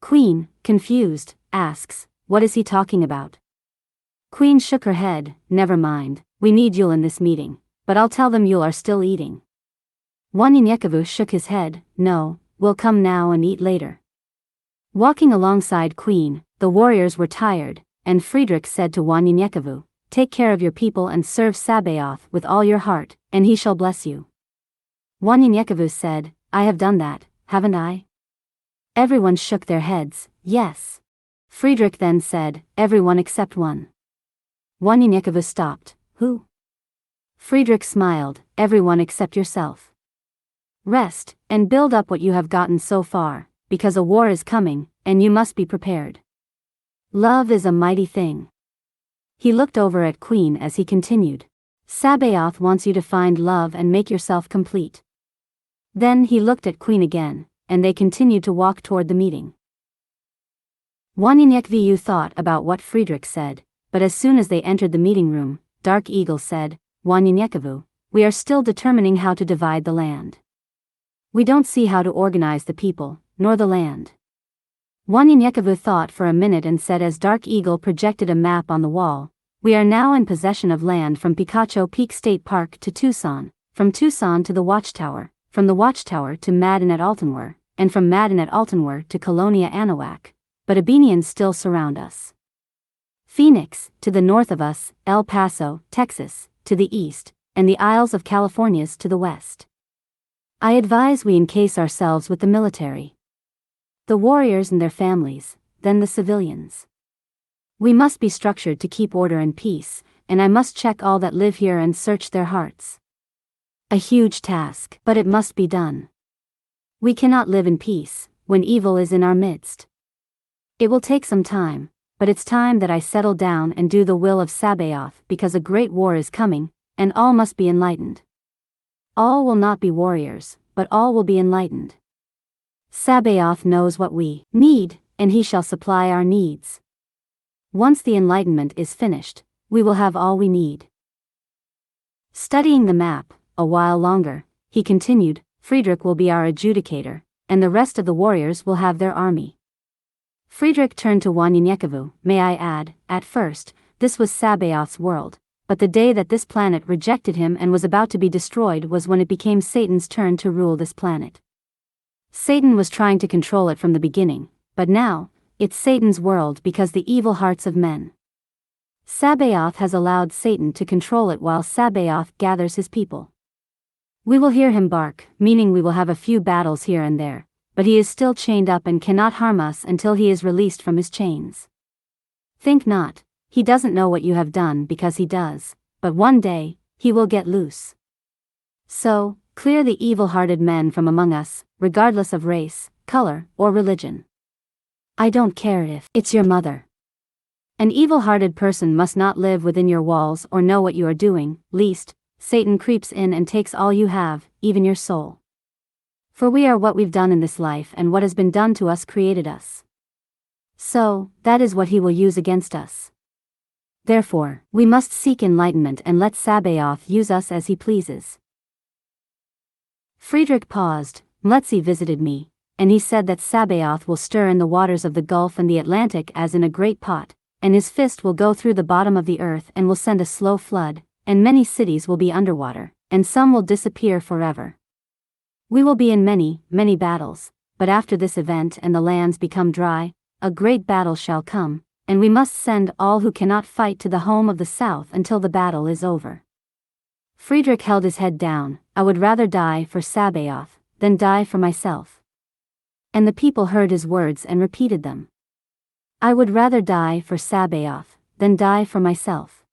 Queen, confused, asks, what is he talking about? Queen shook her head, never mind, we need Yule in this meeting, but I'll tell them Yule are still eating. Wanyenyekevu shook his head, no, we'll come now and eat later. Walking alongside Queen, the warriors were tired, and Friedrich said to Wanyenyekevu, take care of your people and serve Sabaoth with all your heart, and he shall bless you. Wanyenyekevu said, I have done that, haven't I? Everyone shook their heads, yes. Friedrich then said, everyone except one. Wanyenyekevu stopped, who? Friedrich smiled, everyone except yourself. Rest, and build up what you have gotten so far, because a war is coming, and you must be prepared. Love is a mighty thing. He looked over at Queen as he continued. Sabaoth wants you to find love and make yourself complete. Then he looked at Queen again, and they continued to walk toward the meeting. Wanyenyekevu thought about what Friedrich said, but as soon as they entered the meeting room, Dark Eagle said, Wanyenyekevu, we are still determining how to divide the land. We don't see how to organize the people, nor the land. Wanyenyekevu thought for a minute and said as Dark Eagle projected a map on the wall, we are now in possession of land from Picacho Peak State Park to Tucson, from Tucson to the Watchtower, from the Watchtower to Madden at Altenware, and from Madden at Altenware to Colonia Anahuac, but Abenians still surround us. Phoenix, to the north of us, El Paso, Texas, to the east, and the Isles of Californias to the west. I advise we encase ourselves with the military. The warriors and their families, then the civilians. We must be structured to keep order and peace, and I must check all that live here and search their hearts. A huge task, but it must be done. We cannot live in peace, when evil is in our midst. It will take some time, but it's time that I settle down and do the will of Sabaoth because a great war is coming, and all must be enlightened. All will not be warriors, but all will be enlightened. Sabaoth knows what we need, and he shall supply our needs. Once the enlightenment is finished, we will have all we need. Studying the map, a while longer, he continued, Friedrich will be our adjudicator, and the rest of the warriors will have their army. Friedrich turned to Wanyenyekevu, may I add, at first, this was Sabaoth's world, but the day that this planet rejected him and was about to be destroyed was when it became Satan's turn to rule this planet. Satan was trying to control it from the beginning, but now, it's Satan's world because the evil hearts of men. Sabaoth has allowed Satan to control it while Sabaoth gathers his people. We will hear him bark, meaning we will have a few battles here and there, but he is still chained up and cannot harm us until he is released from his chains. Think not, he doesn't know what you have done because he does, but one day, he will get loose. So, clear the evil-hearted men from among us, regardless of race, color, or religion. I don't care if it's your mother. An evil-hearted person must not live within your walls or know what you are doing, lest Satan creeps in and takes all you have, even your soul. For we are what we've done in this life, and what has been done to us created us. So, that is what he will use against us. Therefore, we must seek enlightenment and let Sabaoth use us as he pleases. Friedrich paused. Mestizos visited me, and he said that Sabaoth will stir in the waters of the Gulf and the Atlantic as in a great pot, and his fist will go through the bottom of the earth and will send a slow flood, and many cities will be underwater, and some will disappear forever. We will be in many, many battles, but after this event and the lands become dry, a great battle shall come, and we must send all who cannot fight to the home of the south until the battle is over. Friedrich held his head down. I would rather die for Sabaoth than die for myself. And the people heard his words and repeated them. I would rather die for Sabaoth than die for myself.